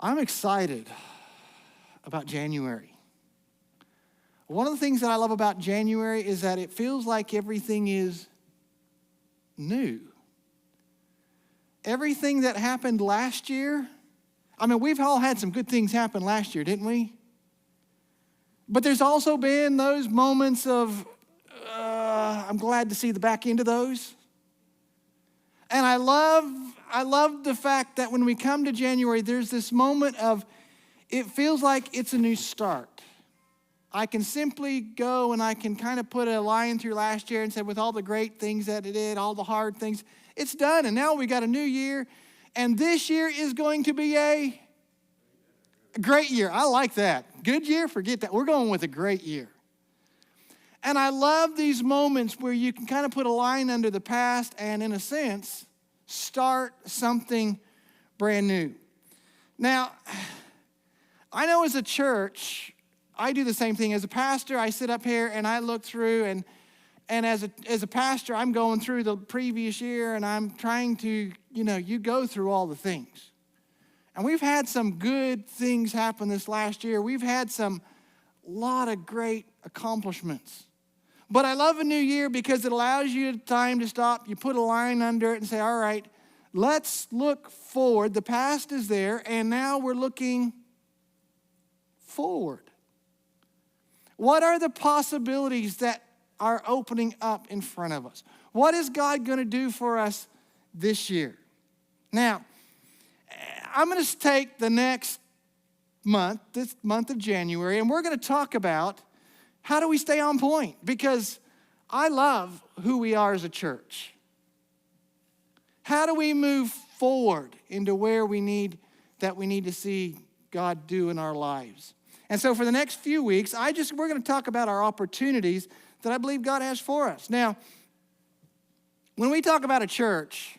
I'm excited about January. One of the things that I love about January is that it feels like everything is new. Everything that happened last year, we've all had some good things happen last year, didn't we? But there's also been those moments of, I'm glad to see the back end of those. And I love the fact that when we come to January, there's this moment of, it feels like it's a new start. I can simply go and I can kind of put a line through last year and say, with all the great things that it did, all the hard things, it's done. And now we got a new year. And this year is going to be a great year. I like that. Good year, forget that. We're going with a great year. And I love these moments where you can kind of put a line under the past and, in a sense, start something brand new. Now, I know as a church, I do the same thing. As a pastor, I sit up here and I look through, and as a pastor, I'm going through the previous year and I'm trying to, you go through all the things. And we've had some good things happen this last year. We've had a lot of great accomplishments. But I love a new year because it allows you time to stop. You put a line under it and say, all right, let's look forward. The past is there, and now we're looking forward. What are the possibilities that are opening up in front of us? What is God going to do for us this year? Now, I'm going to take the next month, this month of January, and we're going to talk about how do we stay on point? Because I love who we are as a church. How do we move forward into where we need to see God do in our lives? And so for the next few weeks, we're going to talk about our opportunities that I believe God has for us. Now, when we talk about a church,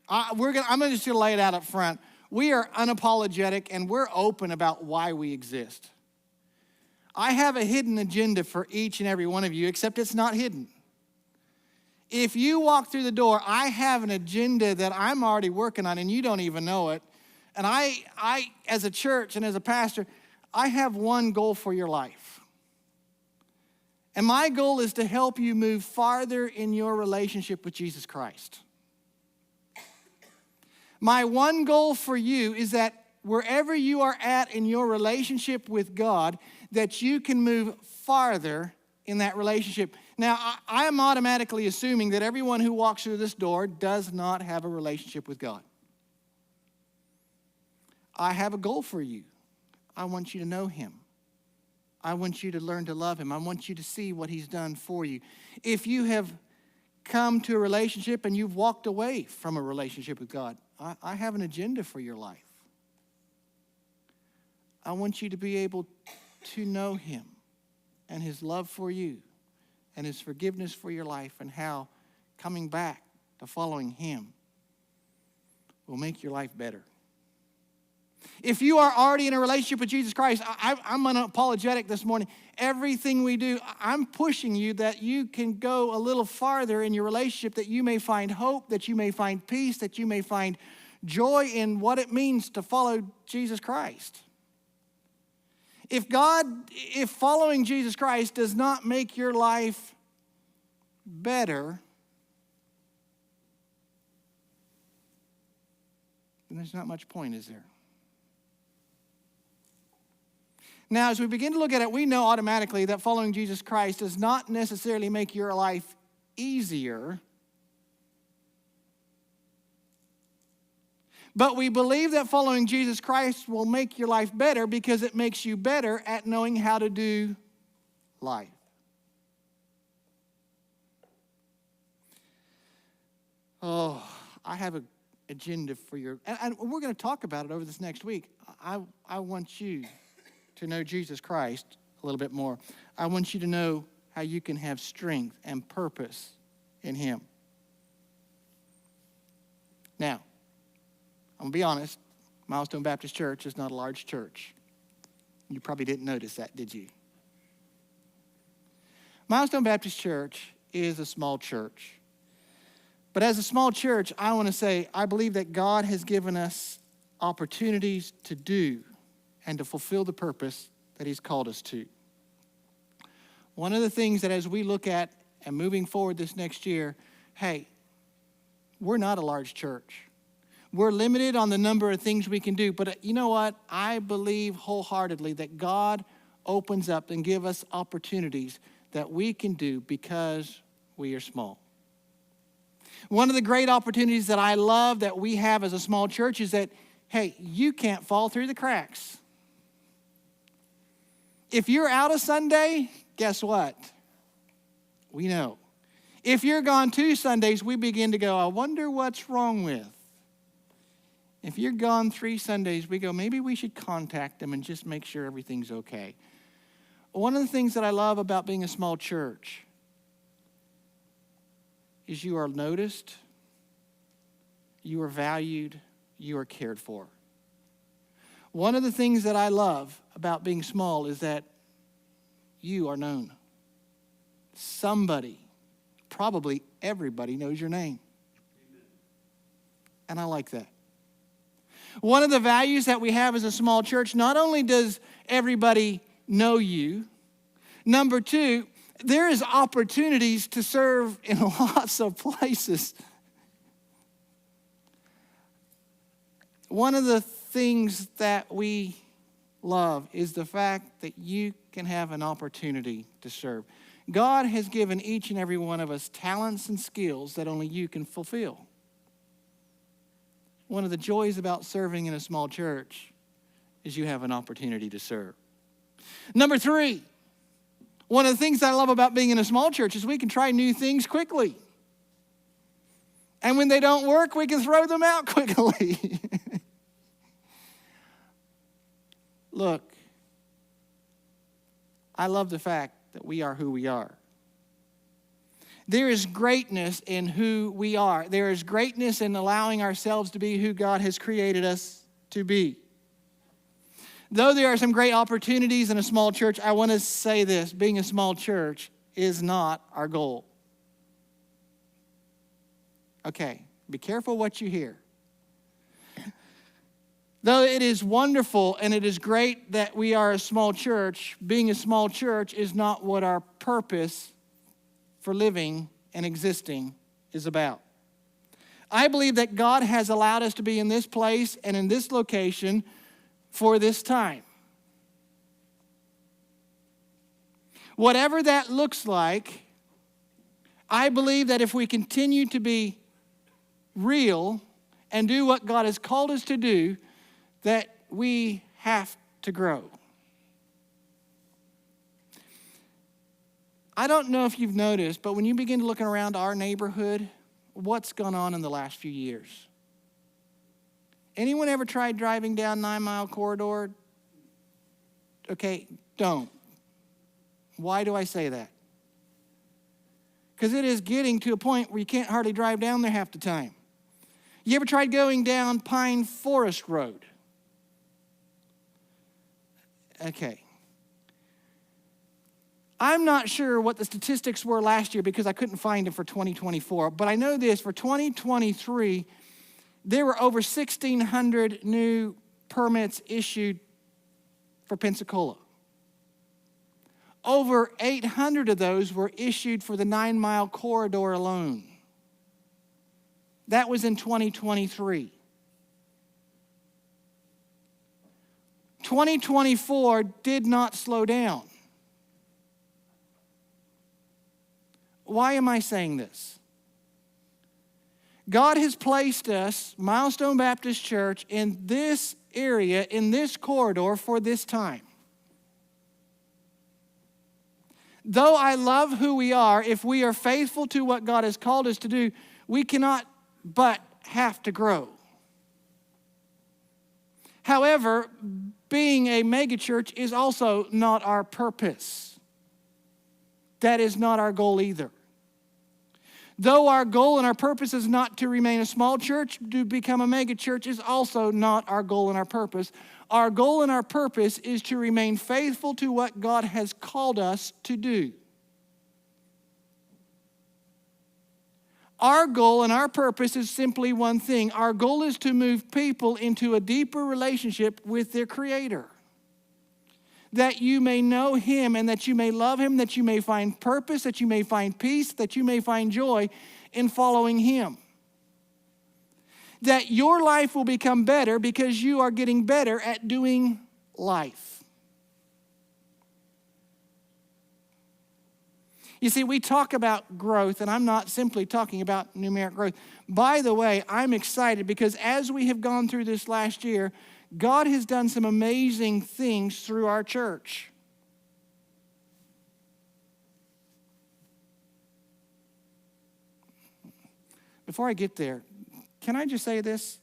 I'm just going to lay it out up front. We are unapologetic and we're open about why we exist. I have a hidden agenda for each and every one of you, except it's not hidden. If you walk through the door, I have an agenda that I'm already working on and you don't even know it. And I as a church and as a pastor, I have one goal for your life. And my goal is to help you move farther in your relationship with Jesus Christ. My one goal for you is that wherever you are at in your relationship with God, that you can move farther in that relationship. Now, I am automatically assuming that everyone who walks through this door does not have a relationship with God. I have a goal for you. I want you to know him. I want you to learn to love him. I want you to see what he's done for you. If you have come to a relationship and you've walked away from a relationship with God, I have an agenda for your life. I want you to be able to know him and his love for you and his forgiveness for your life and how coming back to following him will make your life better. If you are already in a relationship with Jesus Christ, I'm unapologetic this morning. Everything we do, I'm pushing you that you can go a little farther in your relationship, that you may find hope, that you may find peace, that you may find joy in what it means to follow Jesus Christ. If following Jesus Christ does not make your life better, then there's not much point, is there? Now, as we begin to look at it, we know automatically that following Jesus Christ does not necessarily make your life easier. But we believe that following Jesus Christ will make your life better because it makes you better at knowing how to do life. Oh, I have an agenda for your, and we're going to talk about it over this next week. I want you to know Jesus Christ a little bit more. I want you to know how you can have strength and purpose in him. Now, I'm going to be honest, Milestone Baptist Church is not a large church. You probably didn't notice that, did you? Milestone Baptist Church is a small church. But as a small church, I want to say, I believe that God has given us opportunities to do and to fulfill the purpose that he's called us to. One of the things that as we look at and moving forward this next year, hey, we're not a large church. We're limited on the number of things we can do. But you know what? I believe wholeheartedly that God opens up and gives us opportunities that we can do because we are small. One of the great opportunities that I love that we have as a small church is that, hey, you can't fall through the cracks. If you're out a Sunday, guess what? We know. If you're gone 2 Sundays, we begin to go, I wonder what's wrong with. If you're gone 3 Sundays, we go, maybe we should contact them and just make sure everything's okay. One of the things that I love about being a small church is you are noticed, you are valued, you are cared for. One of the things that I love about being small is that you are known. Somebody, probably everybody, knows your name. Amen. And I like that. One of the values that we have as a small church, not only does everybody know you, number 2, there is opportunities to serve in lots of places. One of the things that we love is the fact that you can have an opportunity to serve. God has given each and every one of us talents and skills that only you can fulfill. One of the joys about serving in a small church is you have an opportunity to serve. Number 3, one of the things that I love about being in a small church is we can try new things quickly. And when they don't work, we can throw them out quickly. Look, I love the fact that we are who we are. There is greatness in who we are. There is greatness in allowing ourselves to be who God has created us to be. Though there are some great opportunities in a small church, I want to say this: being a small church is not our goal. Okay, be careful what you hear. Though it is wonderful and it is great that we are a small church, being a small church is not what our purpose for living and existing is about. I believe that God has allowed us to be in this place and in this location for this time. Whatever that looks like, I believe that if we continue to be real and do what God has called us to do, that we have to grow. I don't know if you've noticed, but when you begin to look around our neighborhood, what's gone on in the last few years? Anyone ever tried driving down 9 Mile Corridor? Okay, don't. Why do I say that? Because it is getting to a point where you can't hardly drive down there half the time. You ever tried going down Pine Forest Road? Okay. I'm not sure what the statistics were last year because I couldn't find them for 2024, but I know this: for 2023, there were over 1,600 new permits issued for Pensacola. Over 800 of those were issued for the 9 Mile Corridor alone. That was in 2023. 2024 did not slow down. Why am I saying this? God has placed us, Milestone Baptist Church, in this area, in this corridor for this time. Though I love who we are, if we are faithful to what God has called us to do, we cannot but have to grow. However, being a megachurch is also not our purpose. That is not our goal either. Though our goal and our purpose is not to remain a small church, to become a megachurch is also not our goal and our purpose. Our goal and our purpose is to remain faithful to what God has called us to do. Our goal and our purpose is simply one thing. Our goal is to move people into a deeper relationship with their Creator. That you may know Him and that you may love Him, that you may find purpose, that you may find peace, that you may find joy in following Him. That your life will become better because you are getting better at doing life. You see, we talk about growth, and I'm not simply talking about numeric growth. By the way, I'm excited because as we have gone through this last year, God has done some amazing things through our church. Before I get there, can I just say this?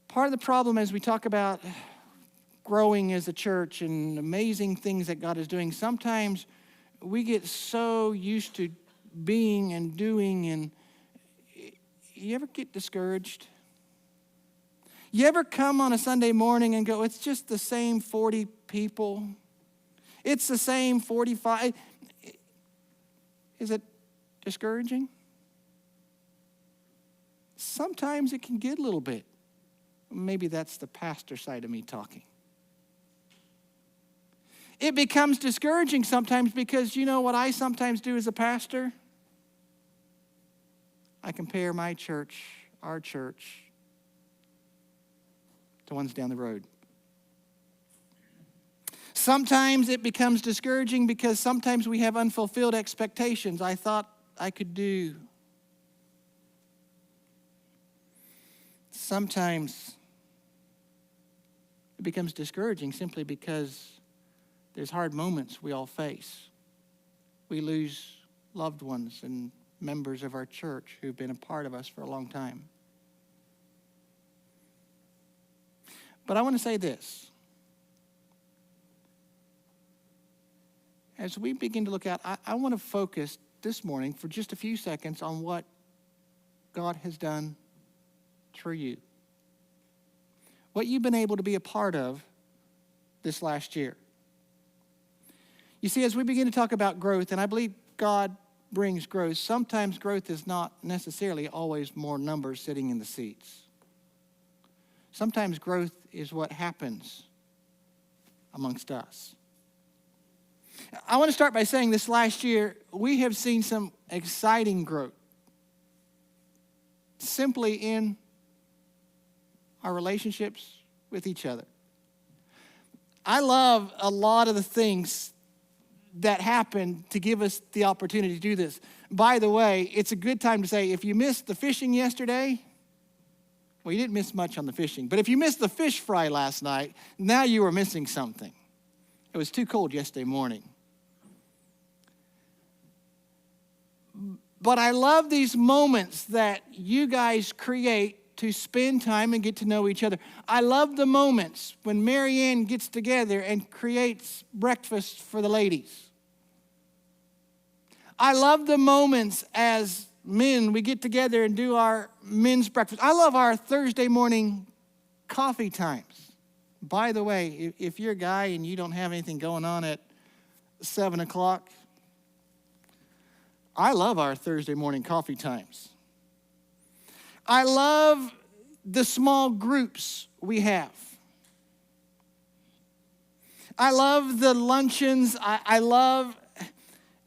Part of the problem as we talk about growing as a church and amazing things that God is doing, sometimes we get so used to being and doing, and you ever get discouraged? You ever come on a Sunday morning and go, it's just the same 40 people? It's the same 45. Is it discouraging? Sometimes it can get a little bit. Maybe that's the pastor side of me talking. It becomes discouraging sometimes because you know what I sometimes do as a pastor? I compare my church, our church, to ones down the road. Sometimes it becomes discouraging because sometimes we have unfulfilled expectations. I thought I could do. Sometimes it becomes discouraging simply because there's hard moments we all face. We lose loved ones and members of our church who've been a part of us for a long time. But I want to say this. As we begin to look out, I want to focus this morning for just a few seconds on what God has done through you. What you've been able to be a part of this last year. You see, as we begin to talk about growth, and I believe God brings growth, sometimes growth is not necessarily always more numbers sitting in the seats. Sometimes growth is what happens amongst us. I want to start by saying this last year, we have seen some exciting growth simply in our relationships with each other. I love a lot of the things that happened to give us the opportunity to do this. By the way, it's a good time to say, if you missed the fishing yesterday, well, you didn't miss much on the fishing, but if you missed the fish fry last night, now you were missing something. It was too cold yesterday morning. But I love these moments that you guys create to spend time and get to know each other. I love the moments when Mary Ann gets together and creates breakfast for the ladies. I love the moments as men, we get together and do our men's breakfast. I love our Thursday morning coffee times. By the way, if you're a guy and you don't have anything going on at 7 o'clock, I love our Thursday morning coffee times. I love the small groups we have. I love the luncheons.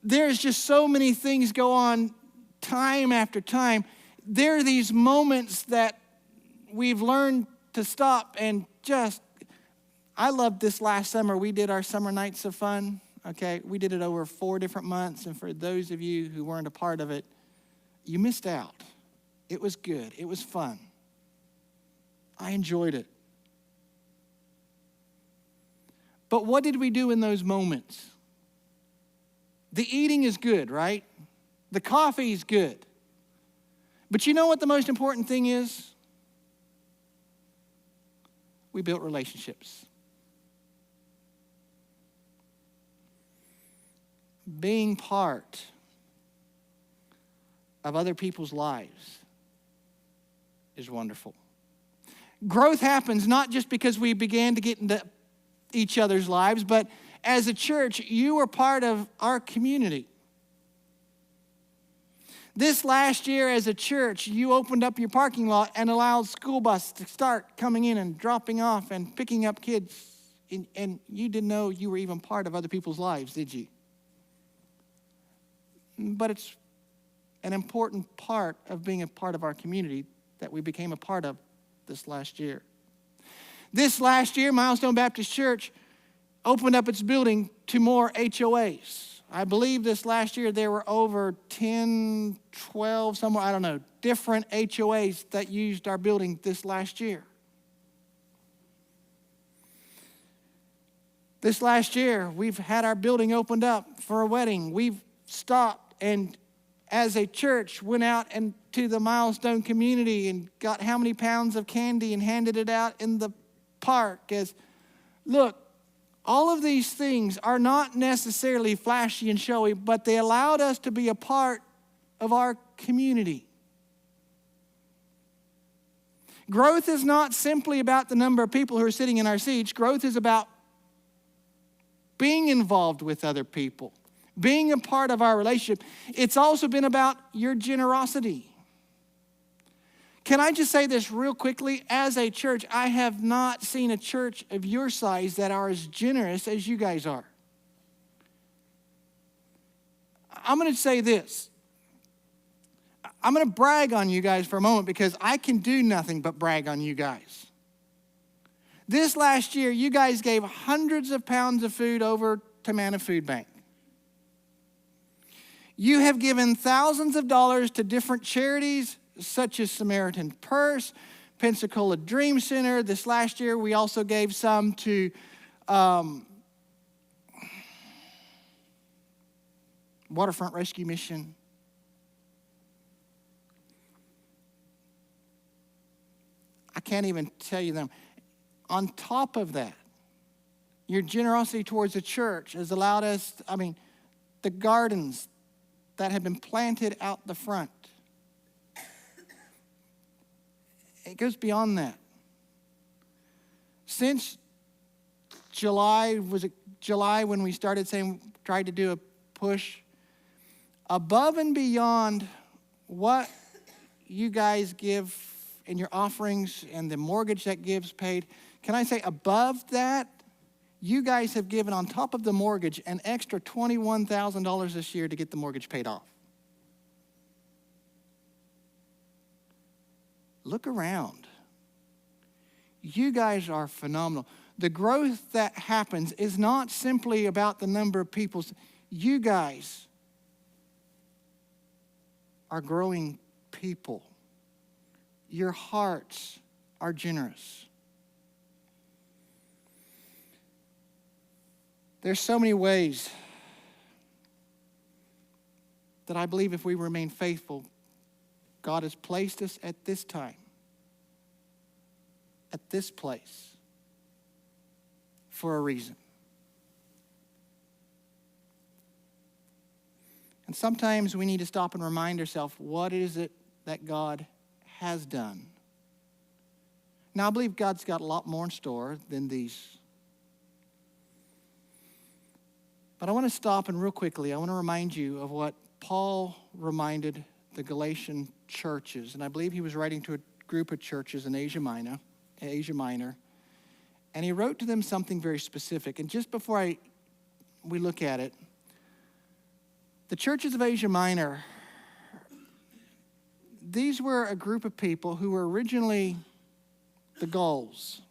There's just so many things go on time after time. There are these moments that we've learned to stop and just, I loved this last summer. We did our summer nights of fun. Okay, we did it over 4 different months. And for those of you who weren't a part of it, you missed out. It was good. It was fun. I enjoyed it. But what did we do in those moments? The eating is good, right? The coffee is good. But you know what the most important thing is? We built relationships. Being part of other people's lives is wonderful. Growth happens not just because we began to get into each other's lives, but as a church, you are part of our community. This last year as a church, you opened up your parking lot and allowed school buses to start coming in and dropping off and picking up kids. And you didn't know you were even part of other people's lives, did you? But it's an important part of being a part of our community that we became a part of this last year. This last year, Milestone Baptist Church opened up its building to more HOAs. I believe this last year there were over 10, 12, somewhere, I don't know, different HOAs that used our building this last year. This last year, we've had our building opened up for a wedding. We've stopped and as a church went out and to the Milestone community and got how many pounds of candy and handed it out in the park as, look, all of these things are not necessarily flashy and showy, but they allowed us to be a part of our community. Growth is not simply about the number of people who are sitting in our seats. Growth is about being involved with other people, being a part of our relationship. It's also been about your generosity. Can I just say this real quickly? As a church, I have not seen a church of your size that are as generous as you guys are. I'm going to say this. I'm going to brag on you guys for a moment because I can do nothing but brag on you guys. This last year, you guys gave hundreds of pounds of food over to Manna Food Bank. You have given thousands of dollars to different charities, such as Samaritan Purse, Pensacola Dream Center. This last year, we also gave some to Waterfront Rescue Mission. I can't even tell you them. On top of that, your generosity towards the church has allowed us, the gardens that have been planted out the front. It goes beyond that. Since July, was it July when we tried to do a push? Above and beyond what you guys give in your offerings and the mortgage that gives paid, can I say above that, you guys have given on top of the mortgage an extra $21,000 this year to get the mortgage paid off. Look around. You guys are phenomenal. The growth that happens is not simply about the number of people. You guys are growing people. Your hearts are generous. There's so many ways that I believe if we remain faithful, God has placed us at this time, at this place, for a reason. And sometimes we need to stop and remind ourselves, what is it that God has done? Now, I believe God's got a lot more in store than these. But I want to stop and real quickly, I want to remind you of what Paul reminded the Galatian churches. And I believe he was writing to a group of churches in Asia Minor. And he wrote to them something very specific. And just before we look at it, the churches of Asia Minor, these were a group of people who were originally the Gauls.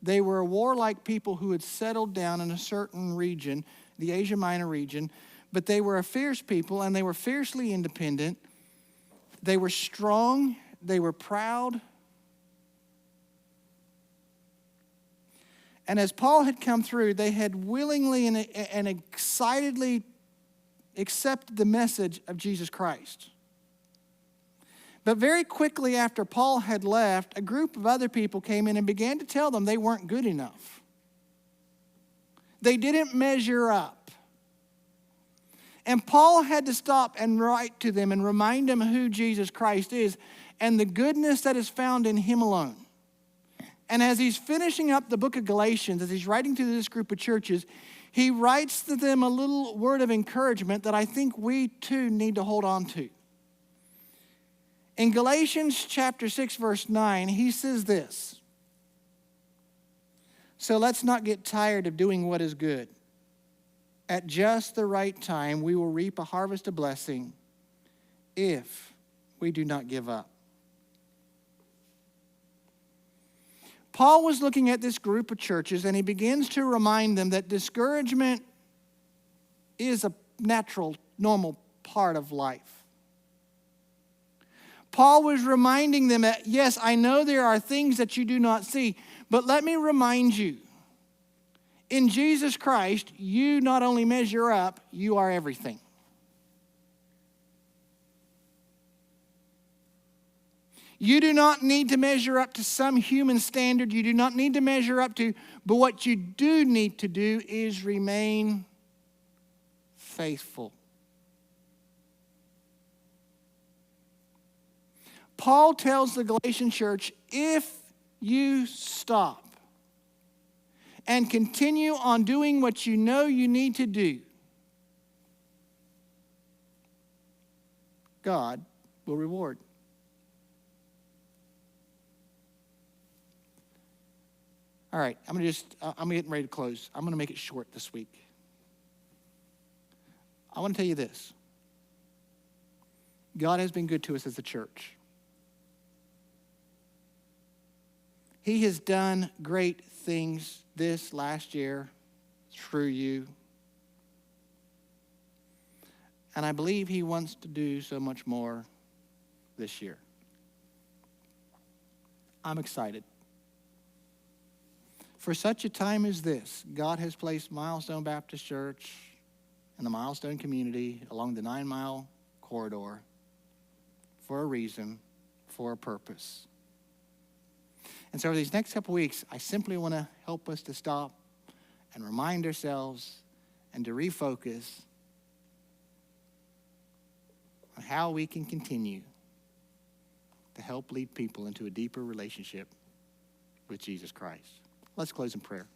They were warlike people who had settled down in a certain region, the Asia Minor region, but they were a fierce people and they were fiercely independent. They were strong, they were proud. And as Paul had come through, they had willingly and excitedly accepted the message of Jesus Christ. But very quickly after Paul had left, a group of other people came in and began to tell them they weren't good enough. They didn't measure up. And Paul had to stop and write to them and remind them who Jesus Christ is and the goodness that is found in him alone. And as he's finishing up the book of Galatians, as he's writing to this group of churches, he writes to them a little word of encouragement that I think we too need to hold on to. In Galatians chapter 6, verse 9, he says this: "So let's not get tired of doing what is good. At just the right time, we will reap a harvest of blessing if we do not give up." Paul was looking at this group of churches, and he begins to remind them that discouragement is a natural, normal part of life. Paul was reminding them that, yes, I know there are things that you do not see, but let me remind you, in Jesus Christ, you not only measure up, you are everything. You do not need to measure up to some human standard. You do not need to measure up to, but what you do need to do is remain faithful. Paul tells the Galatian church, if you stop and continue on doing what you know you need to do, God will reward. All right, I'm getting ready to close. I'm going to make it short this week. I want to tell you this. God has been good to us as a church. He has done great things this last year through you. And I believe he wants to do so much more this year. I'm excited. For such a time as this, God has placed Milestone Baptist Church and the Milestone community along the 9-mile corridor for a reason, for a purpose. And so over these next couple weeks, I simply want to help us to stop and remind ourselves and to refocus on how we can continue to help lead people into a deeper relationship with Jesus Christ. Let's close in prayer.